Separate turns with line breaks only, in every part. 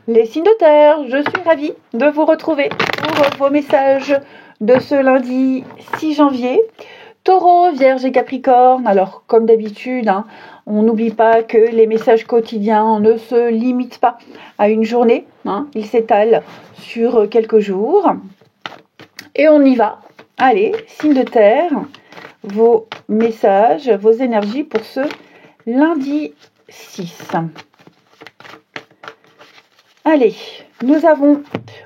Les signes de terre, je suis ravie de vous retrouver pour vos messages de ce lundi 6 janvier. Taureau, Vierge et Capricorne, alors comme d'habitude, on n'oublie pas que les messages quotidiens ne se limitent pas à une journée, ils s'étalent sur quelques jours. Et on y va. Allez, signes de terre, vos messages, vos énergies pour ce lundi 6. Allez, nous avons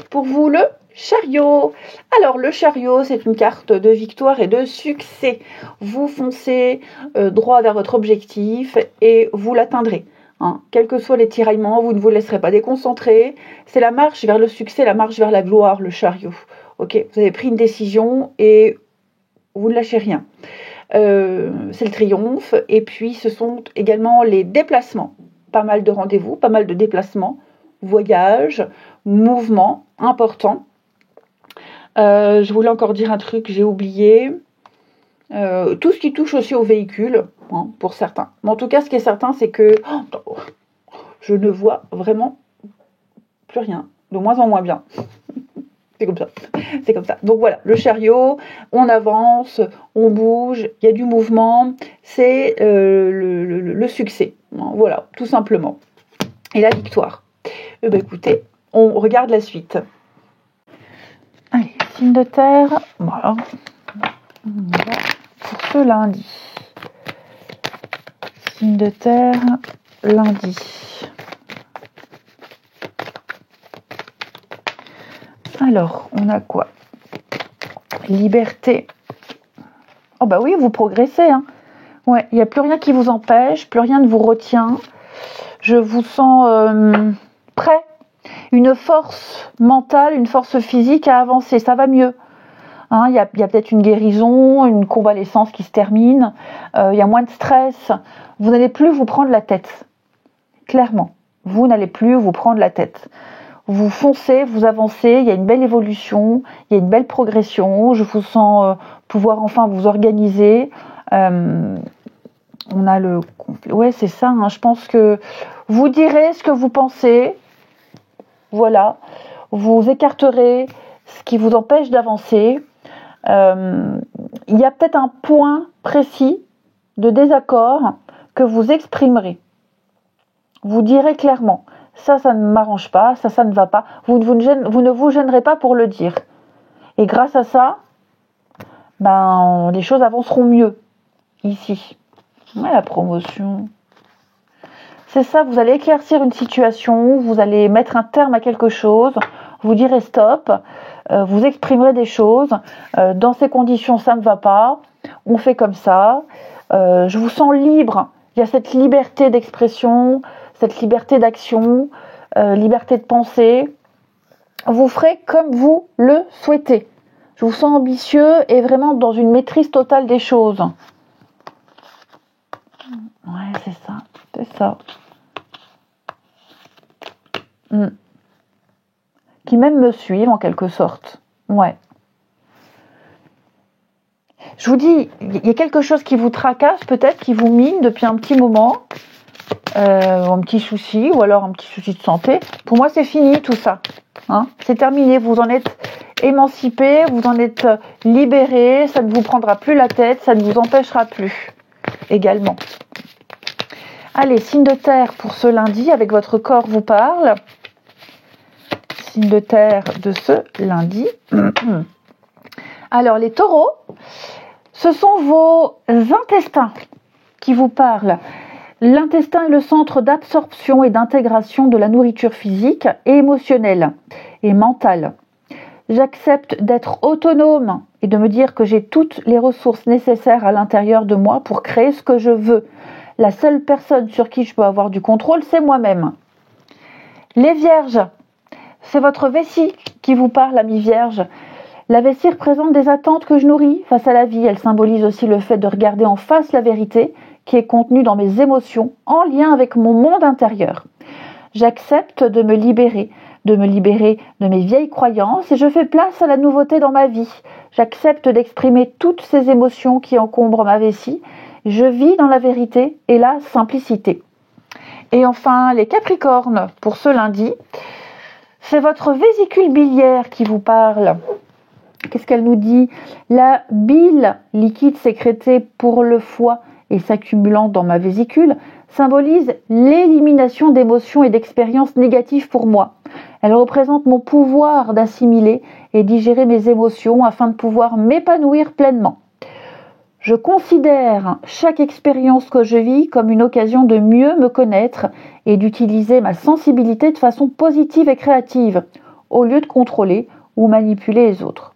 pour vous le chariot. Alors, le chariot, c'est une carte de victoire et de succès. Vous foncez droit vers votre objectif et vous l'atteindrez. Quels que soient les tiraillements, vous ne vous laisserez pas déconcentrer. C'est la marche vers le succès, la marche vers la gloire, le chariot. Ok, vous avez pris une décision et vous ne lâchez rien. C'est le triomphe. Et puis, ce sont également les déplacements. Pas mal de rendez-vous, pas mal de déplacements. Voyage, mouvement important. Je voulais encore dire un truc, j'ai oublié. Tout ce qui touche aussi au véhicule, pour certains. Mais en tout cas, ce qui est certain, c'est que je ne vois vraiment plus rien. De moins en moins bien. C'est comme ça. C'est comme ça. Donc voilà, le chariot, on avance, on bouge, il y a du mouvement. C'est le succès. Voilà, tout simplement. Et la victoire. Écoutez, on regarde la suite. Allez, signe de terre, voilà. Pour ce lundi. Signe de terre, lundi. Alors, on a quoi? Liberté. Oh bah oui, vous progressez. Ouais, il n'y a plus rien qui vous empêche, plus rien ne vous retient. Je vous sens prêt. Une force mentale, une force physique à avancer, ça va mieux. Il y a peut-être une guérison, une convalescence qui se termine, il y a moins de stress. Vous n'allez plus vous prendre la tête. Clairement, vous n'allez plus vous prendre la tête. Vous foncez, vous avancez, il y a une belle évolution, il y a une belle progression. Je vous sens pouvoir enfin vous organiser. On a le conflit. Ouais, c'est ça. Je pense que vous direz ce que vous pensez. Voilà. Vous écarterez ce qui vous empêche d'avancer. Il y a peut-être un point précis de désaccord que vous exprimerez. Vous direz clairement, ça ne m'arrange pas, ça ne va pas. Vous ne vous gênerez pas pour le dire. Et grâce à ça, les choses avanceront mieux ici. Ouais, la promotion. C'est ça, vous allez éclaircir une situation, vous allez mettre un terme à quelque chose, vous direz stop, vous exprimerez des choses, dans ces conditions ça ne va pas, on fait comme ça, je vous sens libre, il y a cette liberté d'expression, cette liberté d'action, liberté de penser, vous ferez comme vous le souhaitez. Je vous sens ambitieux et vraiment dans une maîtrise totale des choses. Ouais, c'est ça. Qui même me suivent en quelque sorte. Ouais. Je vous dis, il y a quelque chose qui vous tracasse peut-être, qui vous mine depuis un petit moment, un petit souci ou alors un petit souci de santé. Pour moi, c'est fini tout ça. C'est terminé, vous en êtes émancipé, vous en êtes libéré, ça ne vous prendra plus la tête, ça ne vous empêchera plus également. Allez, signe de terre pour ce lundi, avec votre corps vous parle. Signe de terre de ce lundi. Alors, les taureaux, ce sont vos intestins qui vous parlent. L'intestin est le centre d'absorption et d'intégration de la nourriture physique et émotionnelle et mentale. J'accepte d'être autonome et de me dire que j'ai toutes les ressources nécessaires à l'intérieur de moi pour créer ce que je veux. La seule personne sur qui je peux avoir du contrôle, c'est moi-même. Les vierges, c'est votre vessie qui vous parle, ami vierge. La vessie représente des attentes que je nourris face à la vie. Elle symbolise aussi le fait de regarder en face la vérité qui est contenue dans mes émotions en lien avec mon monde intérieur. J'accepte de me libérer de mes vieilles croyances et je fais place à la nouveauté dans ma vie. J'accepte d'exprimer toutes ces émotions qui encombrent ma vessie. Je vis dans la vérité et la simplicité. Et enfin, les Capricornes, pour ce lundi, C'est votre vésicule biliaire qui vous parle. Qu'est-ce qu'elle nous dit? La bile, liquide sécrété pour le foie et s'accumulant dans ma vésicule, symbolise l'élimination d'émotions et d'expériences négatives pour moi. Elle représente mon pouvoir d'assimiler et digérer mes émotions afin de pouvoir m'épanouir pleinement. Je considère chaque expérience que je vis comme une occasion de mieux me connaître et d'utiliser ma sensibilité de façon positive et créative, au lieu de contrôler ou manipuler les autres.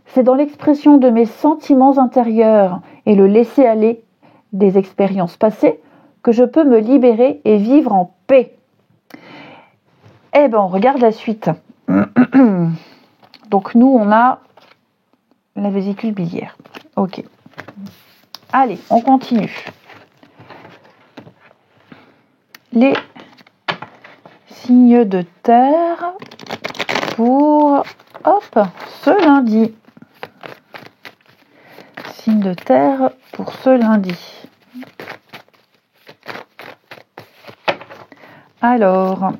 C'est dans l'expression de mes sentiments intérieurs et le laisser-aller des expériences passées que je peux me libérer et vivre en paix. Eh bien, on regarde la suite. Donc, nous, on a la vésicule biliaire. Ok. Allez, on continue. Les signes de terre pour, ce lundi. Signes de terre pour ce lundi. Alors,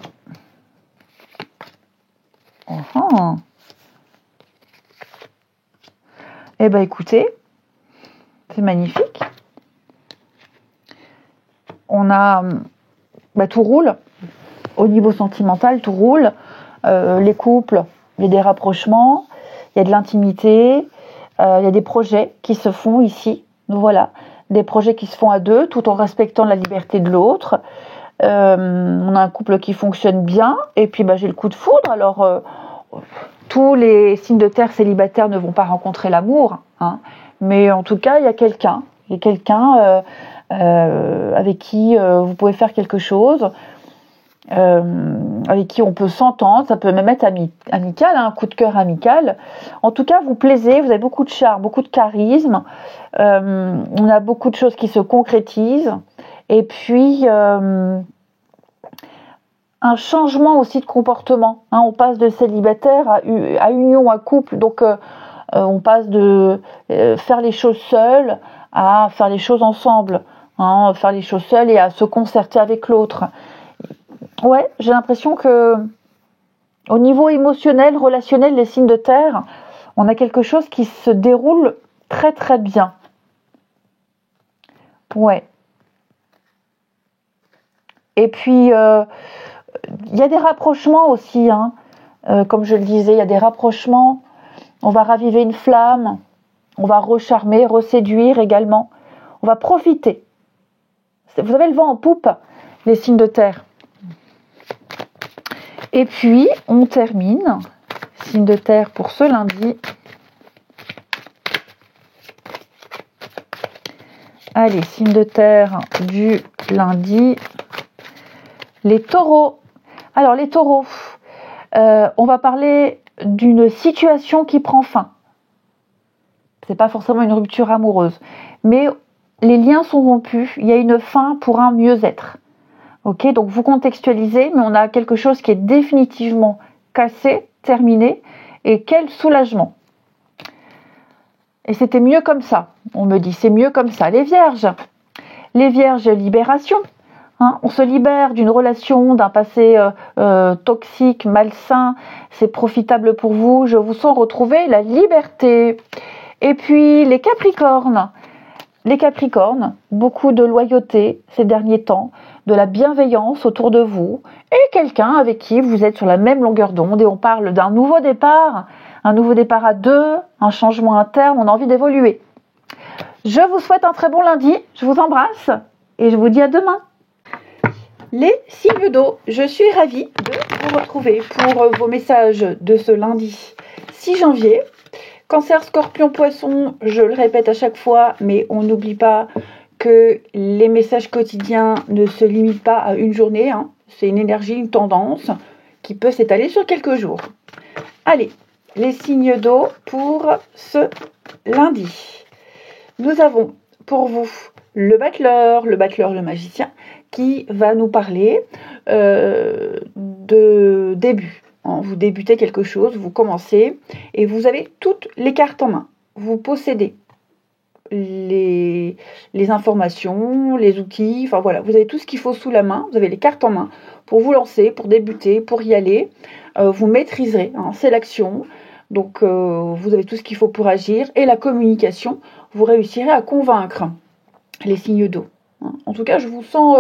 eh bien écoutez, c'est magnifique. On a, tout roule, au niveau sentimental, tout roule. Les couples, il y a des rapprochements, il y a de l'intimité, il y a des projets qui se font ici. Voilà, des projets qui se font à deux, tout en respectant la liberté de l'autre. On a un couple qui fonctionne bien, et puis j'ai le coup de foudre. Alors, tous les signes de terre célibataires ne vont pas rencontrer l'amour, hein, mais en tout cas, il y a quelqu'un avec qui vous pouvez faire quelque chose, avec qui on peut s'entendre, ça peut même être amical, un coup de cœur amical. En tout cas, vous plaisez, vous avez beaucoup de charme, beaucoup de charisme, on a beaucoup de choses qui se concrétisent, et puis un changement aussi de comportement, hein. On passe de célibataire à union, à couple, donc on passe de faire les choses seuls à faire les choses ensemble, hein, faire les choses seuls et à se concerter avec l'autre. Ouais, j'ai l'impression que au niveau émotionnel, relationnel, les signes de terre, on a quelque chose qui se déroule très très bien. Ouais. Et puis, il y a des rapprochements aussi, hein. Comme je le disais, il y a des rapprochements. On va raviver une flamme, on va recharmer, reséduire également. On va profiter. Vous avez le vent en poupe, les signes de terre. Et puis, on termine, signe de terre pour ce lundi. Allez, signe de terre du lundi. Les taureaux. Alors, les taureaux, on va parler d'une situation qui prend fin. C'est pas forcément une rupture amoureuse, mais les liens sont rompus, il y a une fin pour un mieux-être. Ok, donc vous contextualisez, mais on a quelque chose qui est définitivement cassé, terminé, et quel soulagement. Et c'était mieux comme ça, on me dit, c'est mieux comme ça. Les vierges, libération. Hein, on se libère d'une relation, d'un passé toxique, malsain, c'est profitable pour vous, je vous sens retrouver la liberté. Et puis les capricornes, beaucoup de loyauté ces derniers temps, de la bienveillance autour de vous, et quelqu'un avec qui vous êtes sur la même longueur d'onde, et on parle d'un nouveau départ, un nouveau départ à deux, un changement interne, on a envie d'évoluer. Je vous souhaite un très bon lundi, je vous embrasse, et je vous dis à demain. Les signes d'eau, je suis ravie de vous retrouver pour vos messages de ce lundi 6 janvier. Cancer, Scorpion, Poisson, je le répète à chaque fois, mais on n'oublie pas que les messages quotidiens ne se limitent pas à une journée, hein. C'est une énergie, une tendance qui peut s'étaler sur quelques jours. Allez, les signes d'eau pour ce lundi. Nous avons pour vous le battleur, le magicien, qui va nous parler de début. Vous débutez quelque chose, vous commencez, et vous avez toutes les cartes en main. Vous possédez les informations, les outils, enfin voilà, vous avez tout ce qu'il faut sous la main, vous avez les cartes en main pour vous lancer, pour débuter, pour y aller. Vous maîtriserez, hein, c'est l'action, donc vous avez tout ce qu'il faut pour agir, et la communication, vous réussirez à convaincre les signes d'eau. En tout cas, je vous sens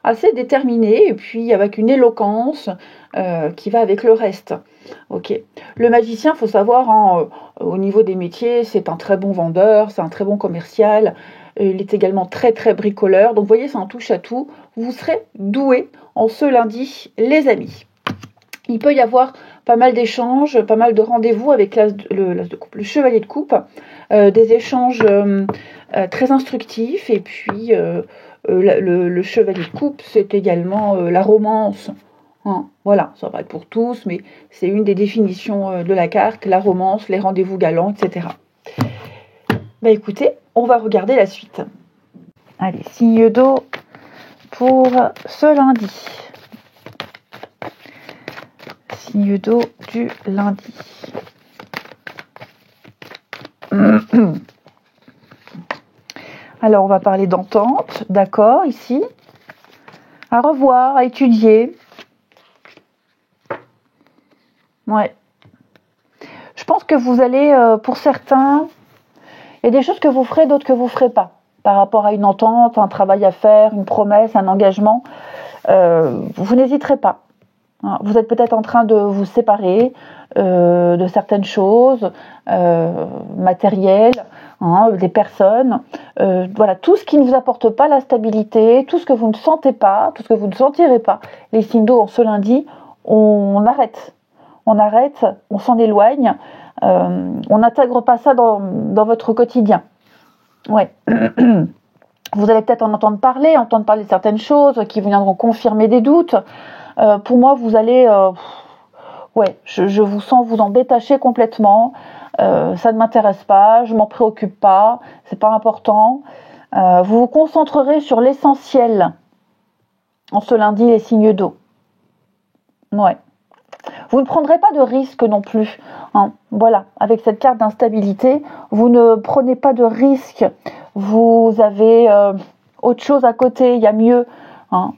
assez déterminé, et puis avec une éloquence qui va avec le reste. Ok. Le magicien, il faut savoir, hein, au niveau des métiers, c'est un très bon vendeur, c'est un très bon commercial, il est également très très bricoleur. Donc vous voyez, c'est un touche à tout. Vous serez doué en ce lundi, les amis. Il peut y avoir pas mal d'échanges, pas mal de rendez-vous avec l'as de coupe, le chevalier de coupe, des échanges très instructifs, et puis le chevalier de coupe, c'est également la romance. Hein, voilà, ça va être pour tous, mais c'est une des définitions de la carte, la romance, les rendez-vous galants, etc. Bah écoutez, on va regarder la suite. Allez, signe d'eau pour ce lundi. Signe d'eau du lundi. Alors, on va parler d'entente, d'accord, ici. À revoir, à étudier. Ouais. Je pense que vous allez, pour certains, il y a des choses que vous ferez, d'autres que vous ne ferez pas. Par rapport à une entente, un travail à faire, une promesse, un engagement. Vous n'hésiterez pas. Vous êtes peut-être en train de vous séparer de certaines choses matérielles, des personnes. Voilà, tout ce qui ne vous apporte pas la stabilité, tout ce que vous ne sentez pas, tout ce que vous ne sentirez pas. Les signes d'eau en ce lundi, on arrête. On arrête, on s'en éloigne. On n'intègre pas ça dans votre quotidien. Ouais. Vous allez peut-être entendre parler de certaines choses qui viendront confirmer des doutes. Pour moi, vous allez... je vous sens vous en détacher complètement. Ça ne m'intéresse pas, je m'en préoccupe pas, c'est pas important. Vous vous concentrerez sur l'essentiel en ce lundi, les signes d'eau. Ouais. Vous ne prendrez pas de risque non plus. Voilà, avec cette carte d'instabilité, vous ne prenez pas de risque. Vous avez autre chose à côté, il y a mieux.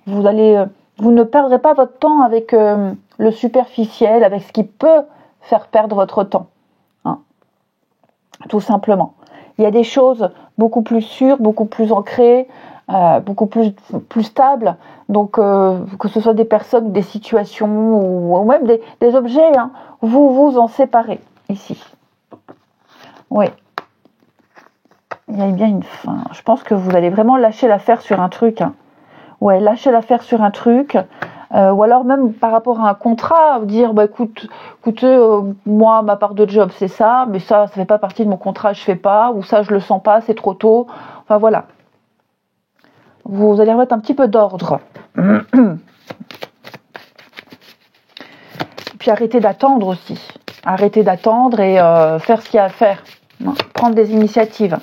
Vous ne perdrez pas votre temps avec le superficiel, avec ce qui peut faire perdre votre temps. Tout simplement. Il y a des choses beaucoup plus sûres, beaucoup plus ancrées, beaucoup plus stables. Donc, que ce soit des personnes ou des situations ou même des objets, vous vous en séparez ici. Oui. Il y a bien une fin. Je pense que vous allez vraiment lâcher l'affaire sur un truc. Ouais, lâcher l'affaire sur un truc. Ou alors même par rapport à un contrat, dire écoutez, moi ma part de job c'est ça, mais ça fait pas partie de mon contrat, je fais pas, ou ça je le sens pas, c'est trop tôt. Enfin voilà. Vous allez remettre un petit peu d'ordre. Puis arrêtez d'attendre aussi. Arrêtez d'attendre et faire ce qu'il y a à faire. Prendre des initiatives.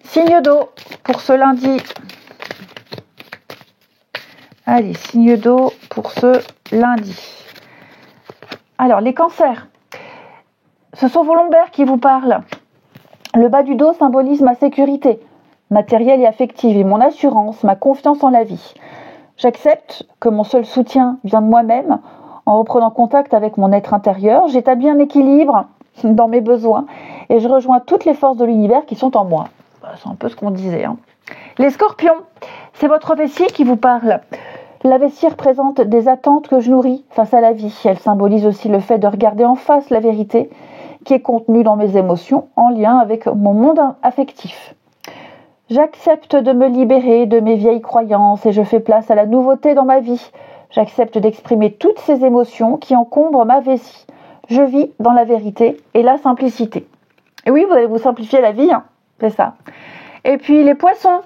Signe d'eau pour ce lundi. Allez, signe d'eau pour ce lundi. Alors, les cancers. Ce sont vos lombaires qui vous parlent. Le bas du dos symbolise ma sécurité, matérielle et affective, et mon assurance, ma confiance en la vie. J'accepte que mon seul soutien vient de moi-même. En reprenant contact avec mon être intérieur, j'établis un équilibre dans mes besoins et je rejoins toutes les forces de l'univers qui sont en moi. C'est un peu ce qu'on disait. Les scorpions, c'est votre vessie qui vous parle. La vessie représente des attentes que je nourris face à la vie. Elle symbolise aussi le fait de regarder en face la vérité qui est contenue dans mes émotions en lien avec mon monde affectif. J'accepte de me libérer de mes vieilles croyances et je fais place à la nouveauté dans ma vie. J'accepte d'exprimer toutes ces émotions qui encombrent ma vessie. Je vis dans la vérité et la simplicité. Et oui, vous allez vous simplifier la vie, c'est ça. Et puis les poissons,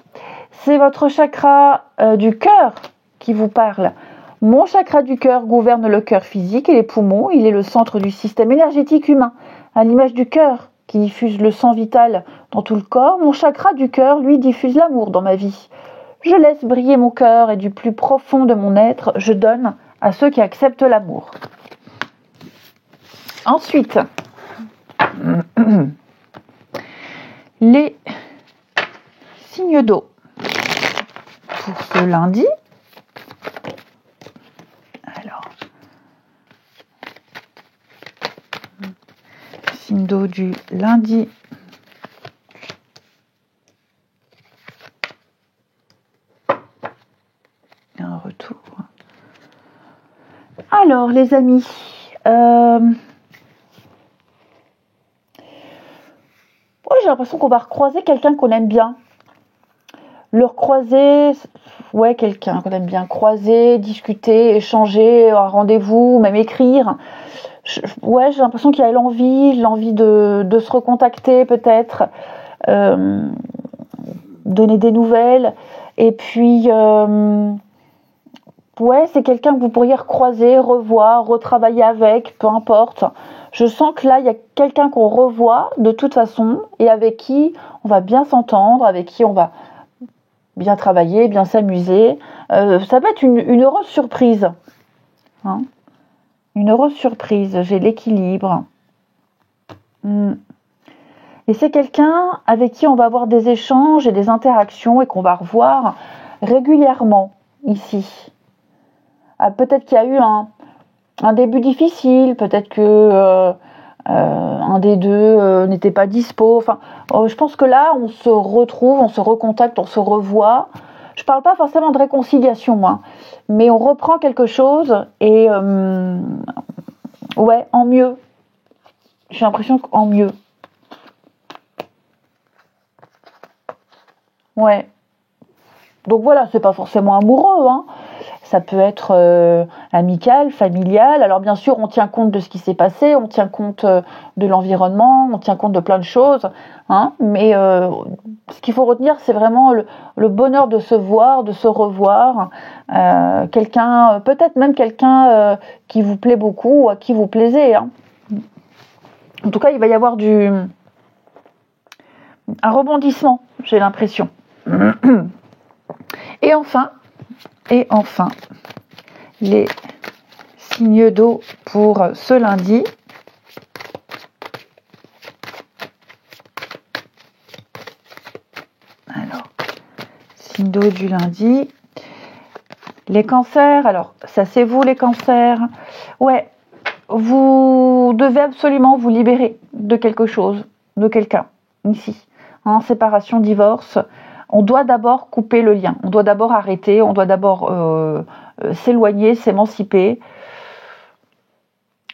c'est votre chakra du cœur qui vous parle. Mon chakra du cœur gouverne le cœur physique et les poumons. Il est le centre du système énergétique humain. À l'image du cœur qui diffuse le sang vital dans tout le corps, mon chakra du cœur, lui, diffuse l'amour dans ma vie. Je laisse briller mon cœur et du plus profond de mon être, je donne à ceux qui acceptent l'amour. Ensuite, les signe d'eau pour ce lundi. Alors, signe d'eau du lundi. Un retour. Alors, les amis, j'ai l'impression qu'on va recroiser quelqu'un qu'on aime bien. Le recroiser, ouais, quelqu'un qu'on aime bien croiser, discuter, échanger, un rendez-vous, même écrire. Ouais, j'ai l'impression qu'il y a l'envie de se recontacter peut-être, donner des nouvelles. Et puis, ouais, c'est quelqu'un que vous pourriez recroiser, revoir, retravailler avec, peu importe. Je sens que là, il y a quelqu'un qu'on revoit de toute façon et avec qui on va bien s'entendre, avec qui on va bien travailler, bien s'amuser. Ça peut être une heureuse surprise. Hein, une heureuse surprise. J'ai l'équilibre. Et c'est quelqu'un avec qui on va avoir des échanges et des interactions et qu'on va revoir régulièrement ici. Peut-être qu'il y a eu un début difficile, peut-être que un des deux n'était pas dispo. Enfin, je pense que là, on se retrouve, on se recontacte, on se revoit. Je parle pas forcément de réconciliation, hein, mais on reprend quelque chose et ouais, en mieux. J'ai l'impression qu'en mieux. Ouais. Donc voilà, c'est pas forcément amoureux, hein. Ça peut être amical, familial. Alors bien sûr, on tient compte de ce qui s'est passé, on tient compte de l'environnement, on tient compte de plein de choses. Hein, mais ce qu'il faut retenir, c'est vraiment le bonheur de se voir, de se revoir. Quelqu'un, peut-être même quelqu'un qui vous plaît beaucoup, ou à qui vous plaisez. Hein. En tout cas, il va y avoir un rebondissement, j'ai l'impression. Et enfin, les signes d'eau pour ce lundi. Alors, signe d'eau du lundi. Les cancers, alors ça c'est vous les cancers. Ouais, vous devez absolument vous libérer de quelque chose, de quelqu'un, ici. En séparation, divorce. On doit d'abord couper le lien, on doit d'abord arrêter, on doit d'abord s'éloigner, s'émanciper.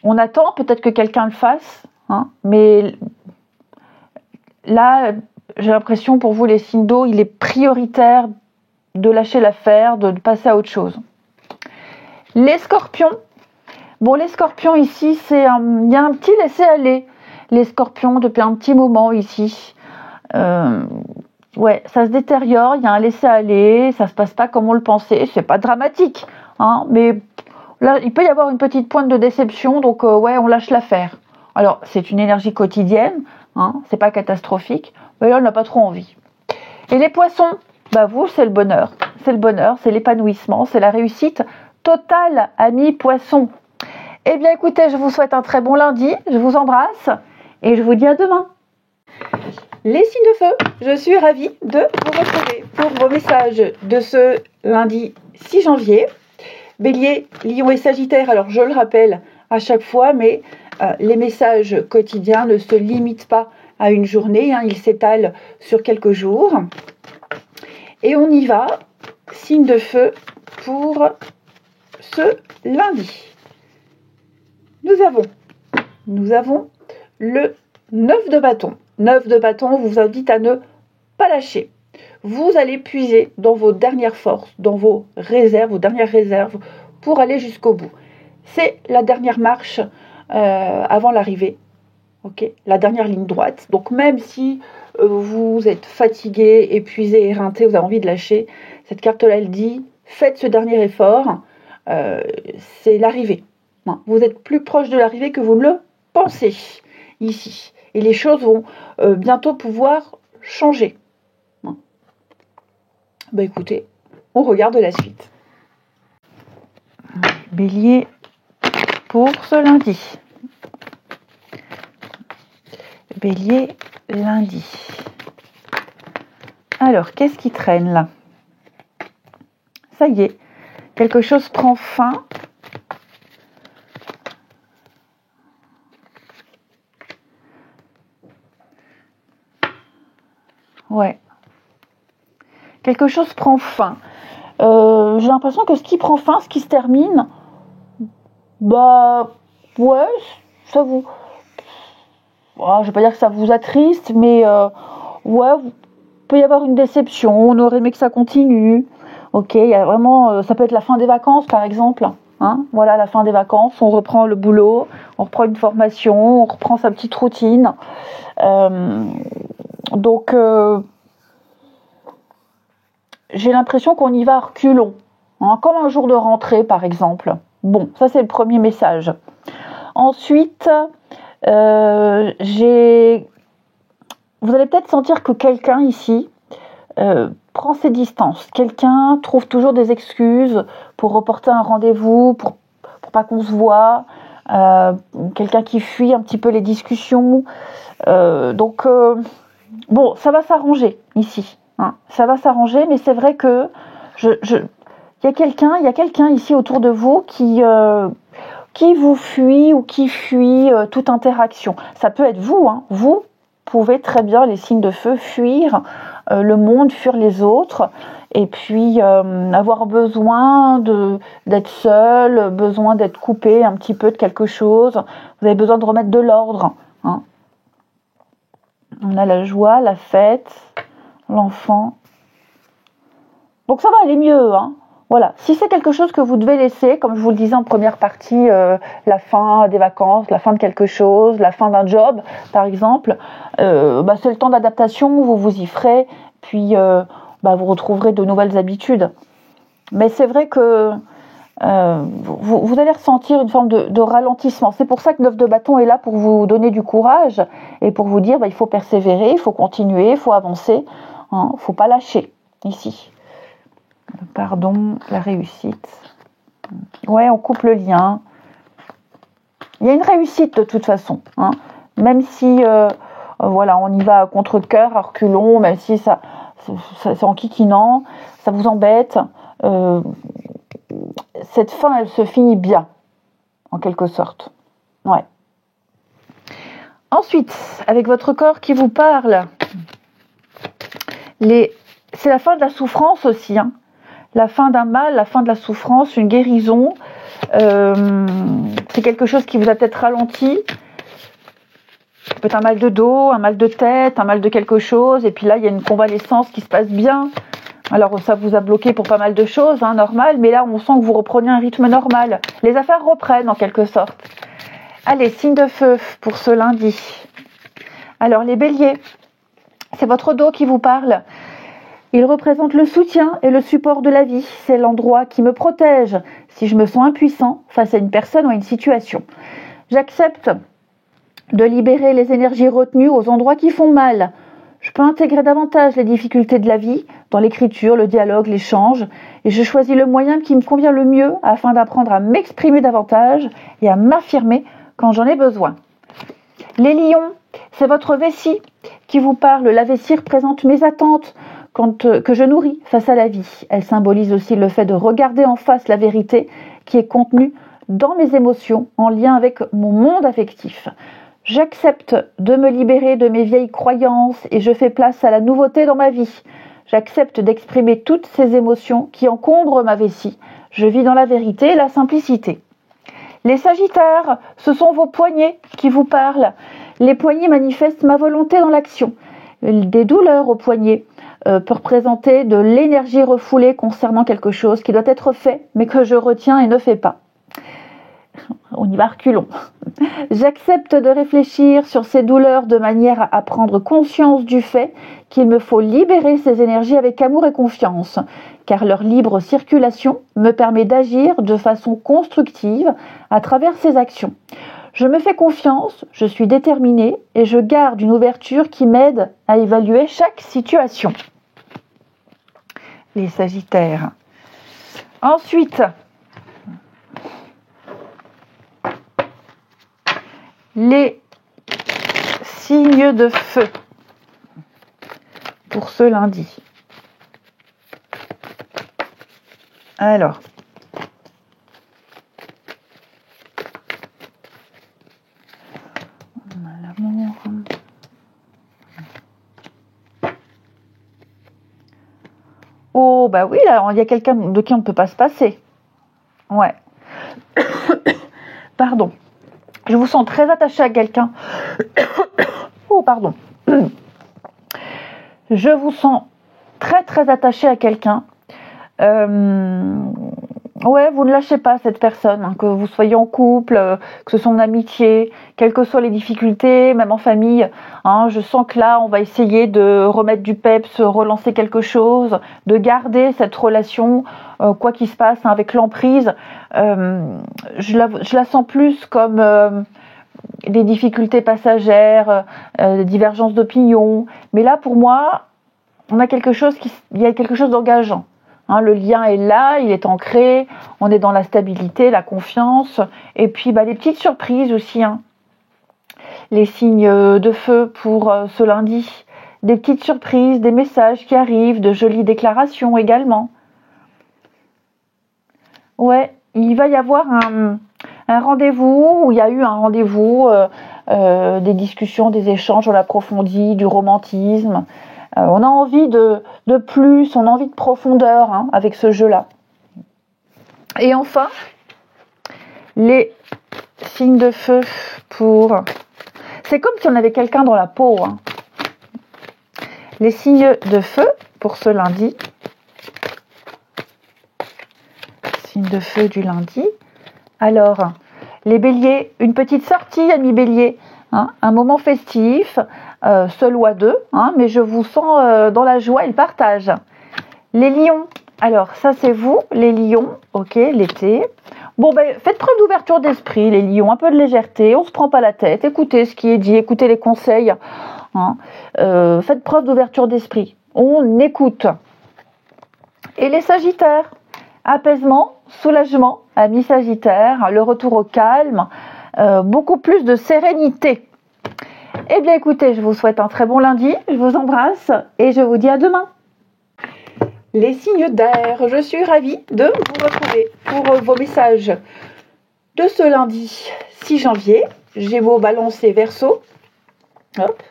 On attend peut-être que quelqu'un le fasse, hein, mais là, j'ai l'impression pour vous les signes d'eau, il est prioritaire de lâcher l'affaire, de passer à autre chose. Les scorpions, bon les scorpions ici, il y a un petit laisser-aller. Les scorpions depuis un petit moment ici. Ouais, ça se détériore, il y a un laisser-aller, ça se passe pas comme on le pensait, c'est pas dramatique, hein, mais là, il peut y avoir une petite pointe de déception, donc ouais, on lâche l'affaire. Alors, c'est une énergie quotidienne, hein, c'est pas catastrophique, mais là, on n'a pas trop envie. Et les poissons, bah vous, c'est le bonheur, c'est l'épanouissement, c'est la réussite totale, amis poissons. Eh bien, écoutez, je vous souhaite un très bon lundi, je vous embrasse, et je vous dis à demain. Les signes de feu, je suis ravie de vous retrouver pour vos messages de ce lundi 6 janvier. Bélier, Lion et Sagittaire, alors je le rappelle à chaque fois, mais les messages quotidiens ne se limitent pas à une journée, hein, ils s'étalent sur quelques jours. Et on y va, signe de feu pour ce lundi. Nous avons le 9 de bâton. 9 de bâton vous invite à ne pas lâcher. Vous allez puiser dans vos dernières forces, dans vos dernières réserves pour aller jusqu'au bout. C'est la dernière marche avant l'arrivée, okay, la dernière ligne droite. Donc même si vous êtes fatigué, épuisé, éreinté, vous avez envie de lâcher, cette carte-là, elle dit, faites ce dernier effort, c'est l'arrivée. Vous êtes plus proche de l'arrivée que vous ne le pensez ici. Et les choses vont bientôt pouvoir changer. Bah écoutez, on regarde la suite. Bélier pour ce lundi. Bélier, lundi. Alors, qu'est-ce qui traîne là? Ça y est, quelque chose prend fin. Ouais. Quelque chose prend fin. J'ai l'impression que ce qui prend fin, ce qui se termine, bah ouais, ça vous... je vais pas dire que ça vous attriste, mais ouais, peut y avoir une déception, on aurait aimé que ça continue. Ok, il y a vraiment, ça peut être la fin des vacances par exemple. Hein, voilà, la fin des vacances, on reprend le boulot, on reprend une formation, on reprend sa petite routine. Donc, j'ai l'impression qu'on y va à reculons, hein, comme un jour de rentrée par exemple. Bon, ça c'est le premier message. Ensuite, vous allez peut-être sentir que quelqu'un ici prend ses distances. Quelqu'un trouve toujours des excuses pour reporter un rendez-vous, pour pas qu'on se voit. Quelqu'un qui fuit un petit peu les discussions. Donc, bon, ça va s'arranger ici. Hein. Ça va s'arranger, mais c'est vrai que il y a quelqu'un ici autour de vous qui vous fuit ou qui fuit toute interaction. Ça peut être vous, hein. Vous pouvez très bien, les signes de feu, fuir le monde, fuir les autres, et puis avoir besoin d'être seul, besoin d'être coupé un petit peu de quelque chose. Vous avez besoin de remettre de l'ordre. Hein. On a la joie, la fête, l'enfant. Donc ça va aller mieux, hein. Voilà, si c'est quelque chose que vous devez laisser, comme je vous le disais en première partie, la fin des vacances, la fin de quelque chose, la fin d'un job, par exemple, c'est le temps d'adaptation, vous y ferez, puis vous retrouverez de nouvelles habitudes. Mais c'est vrai que vous allez ressentir une forme de ralentissement. C'est pour ça que 9 de bâton est là pour vous donner du courage et pour vous dire il faut persévérer, il faut continuer, il faut avancer, hein, il ne faut pas lâcher ici. Pardon, la réussite. Ouais, on coupe le lien. Il y a une réussite de toute façon. Hein. Même si, on y va à contre-cœur, à reculons, même si ça c'est en kikinant, ça vous embête. Cette fin, elle se finit bien, en quelque sorte. Ouais. Ensuite, avec votre corps qui vous parle, c'est la fin de la souffrance aussi, hein. La fin d'un mal, la fin de la souffrance, une guérison. C'est quelque chose qui vous a peut-être ralenti. Peut-être un mal de dos, un mal de tête, un mal de quelque chose. Et puis là, il y a une convalescence qui se passe bien. Alors, ça vous a bloqué pour pas mal de choses, hein, normal. Mais là, on sent que vous reprenez un rythme normal. Les affaires reprennent en quelque sorte. Allez, signe de feu pour ce lundi. Alors, les béliers, c'est votre dos qui vous parle. Il représente le soutien et le support de la vie. C'est l'endroit qui me protège si je me sens impuissant face à une personne ou à une situation. J'accepte de libérer les énergies retenues aux endroits qui font mal. Je peux intégrer davantage les difficultés de la vie dans l'écriture, le dialogue, l'échange. Et je choisis le moyen qui me convient le mieux afin d'apprendre à m'exprimer davantage et à m'affirmer quand j'en ai besoin. Les lions, c'est votre vessie qui vous parle. La vessie représente mes attentes que je nourris face à la vie. Elle symbolise aussi le fait de regarder en face la vérité qui est contenue dans mes émotions en lien avec mon monde affectif. J'accepte de me libérer de mes vieilles croyances et je fais place à la nouveauté dans ma vie. J'accepte d'exprimer toutes ces émotions qui encombrent ma vessie. Je vis dans la vérité et la simplicité. Les sagittaires, ce sont vos poignets qui vous parlent. Les poignets manifestent ma volonté dans l'action. Des douleurs aux poignets peut représenter de l'énergie refoulée concernant quelque chose qui doit être fait, mais que je retiens et ne fais pas. On y va reculons. J'accepte de réfléchir sur ces douleurs de manière à prendre conscience du fait qu'il me faut libérer ces énergies avec amour et confiance, car leur libre circulation me permet d'agir de façon constructive à travers ces actions. Je me fais confiance, je suis déterminée et je garde une ouverture qui m'aide à évaluer chaque situation. Les Sagittaires. Ensuite, les signes de feu pour ce lundi. Alors. L'amour. Oh, bah oui, alors il y a quelqu'un de qui on ne peut pas se passer. Ouais. Pardon. Je vous sens très attaché à quelqu'un. Oh, pardon. Je vous sens très très attaché à quelqu'un. Ouais, vous ne lâchez pas cette personne, hein, que vous soyez en couple, que ce soit en amitié, quelles que soient les difficultés, même en famille. Hein, je sens que là, on va essayer de remettre du peps, relancer quelque chose, de garder cette relation, quoi qu'il se passe, hein, avec l'emprise. Je la sens plus comme des difficultés passagères, des divergences d'opinion. Mais là, pour moi, il y a quelque chose d'engageant. Hein, le lien est là, il est ancré, on est dans la stabilité, la confiance, et puis les petites surprises aussi, hein. Les signes de feu pour ce lundi, des petites surprises, des messages qui arrivent, de jolies déclarations également. Ouais, il va y avoir un rendez-vous, où il y a eu un rendez-vous, des discussions, des échanges, on l'approfondit, du romantisme. On a envie de plus, on a envie de profondeur, hein, avec ce jeu-là. Et enfin, les signes de feu pour... C'est comme si on avait quelqu'un dans la peau. Hein. Les signes de feu pour ce lundi. Signes de feu du lundi. Alors, les béliers, une petite sortie, amis béliers. Hein, un moment festif, seul ou à deux, hein, mais je vous sens dans la joie et le partage. Les lions, alors ça c'est vous, les lions, ok, l'été. Bon, faites preuve d'ouverture d'esprit, les lions, un peu de légèreté, on ne se prend pas la tête, écoutez ce qui est dit, écoutez les conseils. Hein, faites preuve d'ouverture d'esprit, on écoute. Et les sagittaires, apaisement, soulagement, amis sagittaires, le retour au calme, beaucoup plus de sérénité. Eh bien écoutez, je vous souhaite un très bon lundi, je vous embrasse et je vous dis à demain. Les signes d'air, je suis ravie de vous retrouver pour vos messages de ce lundi 6 janvier. Gémeaux, Balance et Verseau. Hop.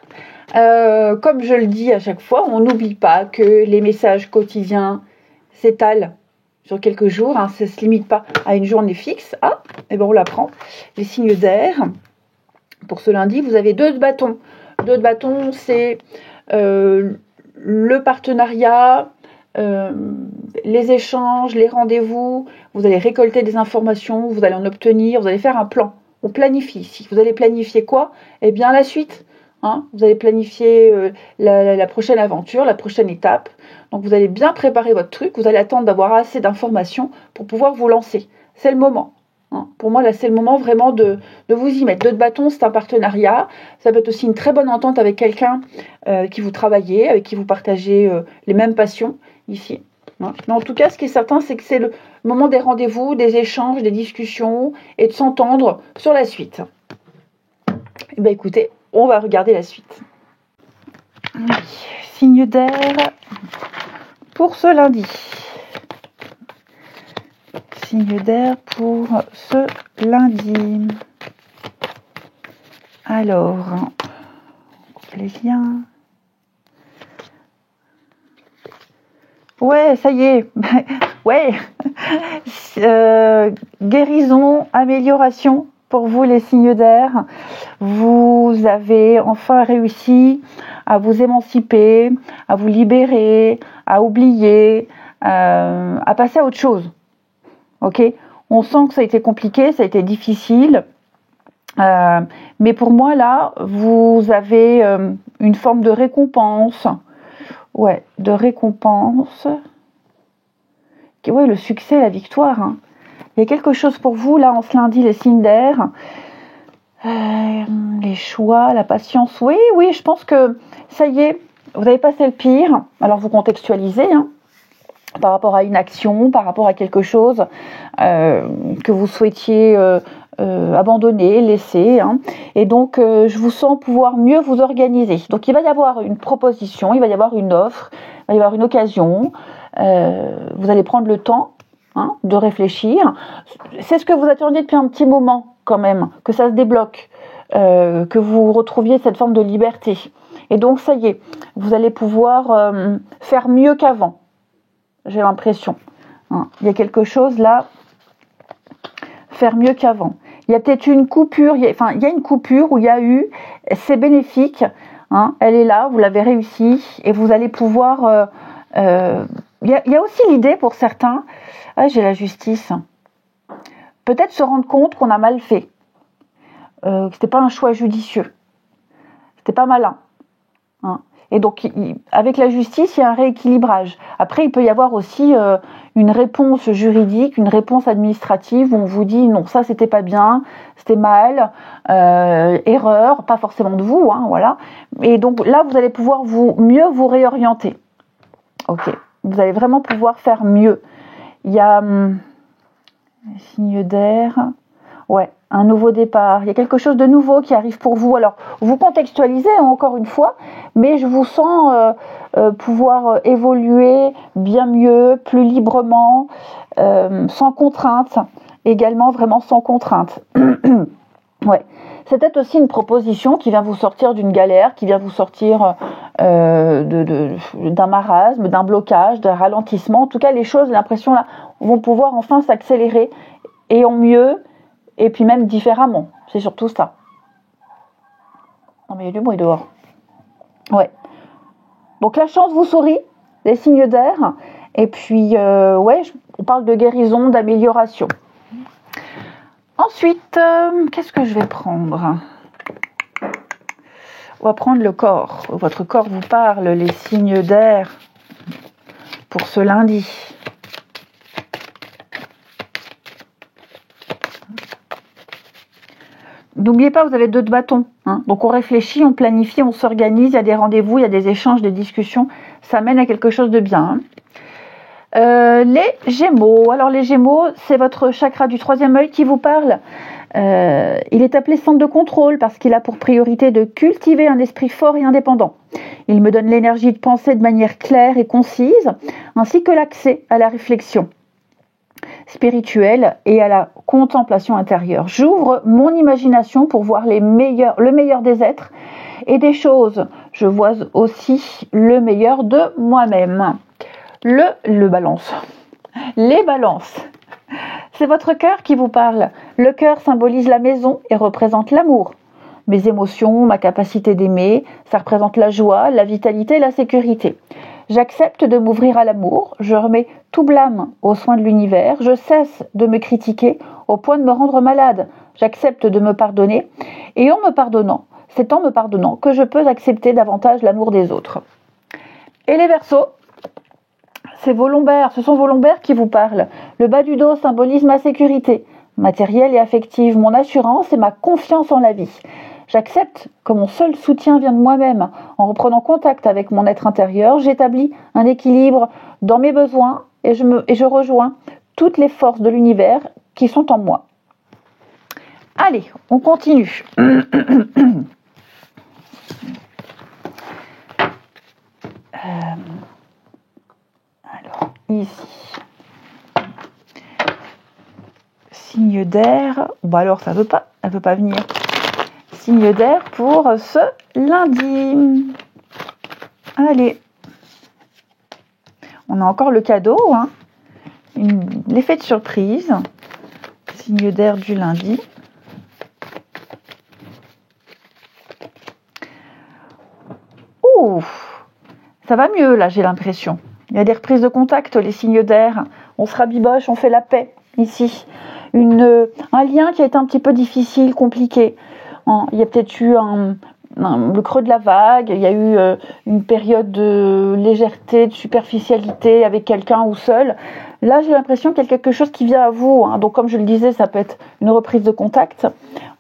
Comme je le dis à chaque fois, on n'oublie pas que les messages quotidiens s'étalent sur quelques jours, hein, ça ne se limite pas à une journée fixe. Ah, et ben on l'apprend. Les signes d'air, pour ce lundi, vous avez 2 de bâton. 2 de bâton, c'est le partenariat, les échanges, les rendez-vous. Vous allez récolter des informations, vous allez en obtenir, vous allez faire un plan. On planifie ici. Vous allez planifier quoi? Eh bien la suite. Hein, vous allez planifier la prochaine aventure, la prochaine étape. Donc vous allez bien préparer votre truc, vous allez attendre d'avoir assez d'informations pour pouvoir vous lancer. C'est le moment. Hein. Pour moi, là, c'est le moment vraiment de vous y mettre. 2 de bâton, c'est un partenariat. Ça peut être aussi une très bonne entente avec quelqu'un qui vous travaillez, avec qui vous partagez les mêmes passions ici. Hein. Mais en tout cas, ce qui est certain, c'est que c'est le moment des rendez-vous, des échanges, des discussions et de s'entendre sur la suite. Eh bien, écoutez, on va regarder la suite. Oui, signe d'air pour ce lundi. Signe d'air pour ce lundi. Alors, on coupe les liens. Ouais, ça y est. Ouais. Guérison, amélioration. Pour vous, les signes d'air, vous avez enfin réussi à vous émanciper, à vous libérer, à oublier, à passer à autre chose. Ok ? On sent que ça a été compliqué, ça a été difficile, mais pour moi là, vous avez une forme de récompense. Ouais, de récompense. Ouais, le succès, la victoire. Hein. Il y a quelque chose pour vous, là, en ce lundi, les signes d'air. Les choix, la patience. Oui, je pense que ça y est, vous avez passé le pire. Alors, vous contextualisez, hein, par rapport à une action, par rapport à quelque chose que vous souhaitiez abandonner, laisser. Hein. Et donc, je vous sens pouvoir mieux vous organiser. Donc, il va y avoir une proposition, il va y avoir une offre, il va y avoir une occasion. Vous allez prendre le temps hein, de réfléchir. C'est ce que vous attendiez depuis un petit moment quand même, que ça se débloque, que vous retrouviez cette forme de liberté. Et donc ça y est, vous allez pouvoir faire mieux qu'avant, j'ai l'impression. Hein. Il y a quelque chose là, faire mieux qu'avant. Il y a peut-être une coupure, il y a une coupure où il y a eu, c'est bénéfique, hein, elle est là, vous l'avez réussi, et vous allez pouvoir... il y a aussi l'idée pour certains, j'ai la justice, peut-être se rendre compte qu'on a mal fait, que c'était pas un choix judicieux, c'était pas malin. Hein. Et donc, avec la justice, il y a un rééquilibrage. Après, il peut y avoir aussi une réponse juridique, une réponse administrative où on vous dit non, ça c'était pas bien, c'était mal, erreur, pas forcément de vous, hein, voilà. Et donc là, vous allez pouvoir mieux vous réorienter. Ok, vous allez vraiment pouvoir faire mieux. Il y a signe d'air. Ouais, un nouveau départ. Il y a quelque chose de nouveau qui arrive pour vous. Alors, vous contextualisez encore une fois, mais je vous sens pouvoir évoluer bien mieux, plus librement, sans contrainte. Également, vraiment sans contrainte. Ouais. C'est peut-être aussi une proposition qui vient vous sortir d'une galère, qui vient vous sortir d'un marasme, d'un blocage, d'un ralentissement. En tout cas, les choses, j'ai l'impression, là, vont pouvoir enfin s'accélérer et en mieux. Et puis même différemment, c'est surtout ça. Non mais il y a du bruit dehors. Ouais. Donc la chance vous sourit, les signes d'air. Et puis, on parle de guérison, d'amélioration. Ensuite, qu'est-ce que je vais prendre ? On va prendre le corps. Votre corps vous parle, les signes d'air pour ce lundi. N'oubliez pas, vous avez 2 bâtons. Hein. Donc on réfléchit, on planifie, on s'organise, il y a des rendez-vous, il y a des échanges, des discussions. Ça mène à quelque chose de bien. Hein. Les Gémeaux. Alors les Gémeaux, c'est votre chakra du 3e œil qui vous parle. Il est appelé centre de contrôle parce qu'il a pour priorité de cultiver un esprit fort et indépendant. Il me donne l'énergie de penser de manière claire et concise, ainsi que l'accès à la réflexion spirituelle et à la contemplation intérieure. J'ouvre mon imagination pour voir le meilleur des êtres et des choses. Je vois aussi le meilleur de moi-même. Le balance. Les balances. C'est votre cœur qui vous parle. Le cœur symbolise la maison et représente l'amour. Mes émotions, ma capacité d'aimer, ça représente la joie, la vitalité et la sécurité. J'accepte de m'ouvrir à l'amour, je remets tout blâme aux soins de l'univers, je cesse de me critiquer au point de me rendre malade. J'accepte de me pardonner et en me pardonnant, c'est en me pardonnant que je peux accepter davantage l'amour des autres. Et les Verseaux, ce sont vos lombaires qui vous parlent. Le bas du dos symbolise ma sécurité matérielle et affective, mon assurance et ma confiance en la vie. J'accepte que mon seul soutien vient de moi-même. En reprenant contact avec mon être intérieur, j'établis un équilibre dans mes besoins et je rejoins toutes les forces de l'univers qui sont en moi. Allez, on continue. Alors, ici. Signe d'air. Bon alors, elle veut pas venir. Signe d'air pour ce lundi. Allez. On a encore le cadeau, hein. L'effet de surprise. Signe d'air du lundi. Ouh, ça va mieux là, j'ai l'impression. Il y a des reprises de contact, les signes d'air. On se rabiboche, on fait la paix ici. Un lien qui a été un petit peu difficile, compliqué. Il y a peut-être eu le creux de la vague, il y a eu une période de légèreté, de superficialité avec quelqu'un ou seul. Là, j'ai l'impression qu'il y a quelque chose qui vient à vous. Hein. Donc, comme je le disais, ça peut être une reprise de contact.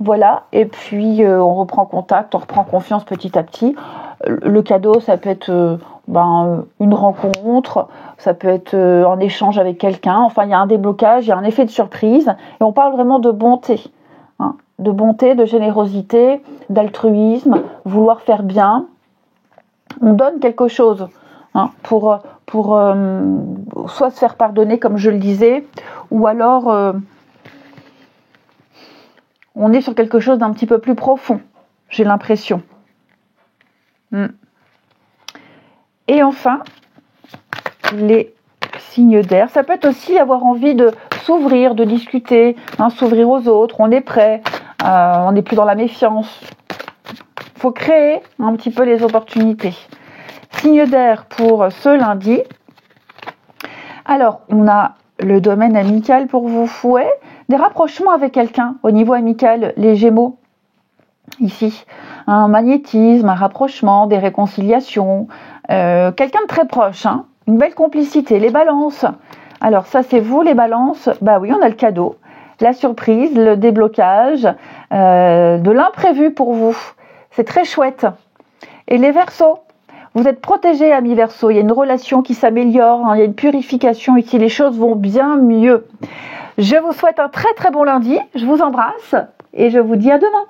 Voilà. Et puis, on reprend contact, on reprend confiance petit à petit. Le cadeau, ça peut être une rencontre, ça peut être un échange avec quelqu'un. Enfin, il y a un déblocage, il y a un effet de surprise. Et on parle vraiment de bonté. Hein. De bonté, de générosité, d'altruisme, vouloir faire bien. On donne quelque chose pour pour soit se faire pardonner, comme je le disais, ou alors on est sur quelque chose d'un petit peu plus profond, j'ai l'impression. Et enfin, les signes d'air. Ça peut être aussi avoir envie de s'ouvrir, de discuter, s'ouvrir aux autres. On est prêt, on n'est plus dans la méfiance. Il faut créer un petit peu les opportunités. Signe d'air pour ce lundi. Alors, on a le domaine amical pour vous. Ouais, des rapprochements avec quelqu'un au niveau amical, les Gémeaux. Ici, un magnétisme, un rapprochement, des réconciliations, quelqu'un de très proche, une belle complicité. Les balances, alors ça c'est vous les balances, bah oui, on a le cadeau, la surprise, le déblocage, de l'imprévu pour vous, c'est très chouette. Et les Verseaux, vous êtes protégés amis Verseaux, il y a une relation qui s'améliore, il y a une purification ici, les choses vont bien mieux. Je vous souhaite un très très bon lundi, je vous embrasse et je vous dis à demain.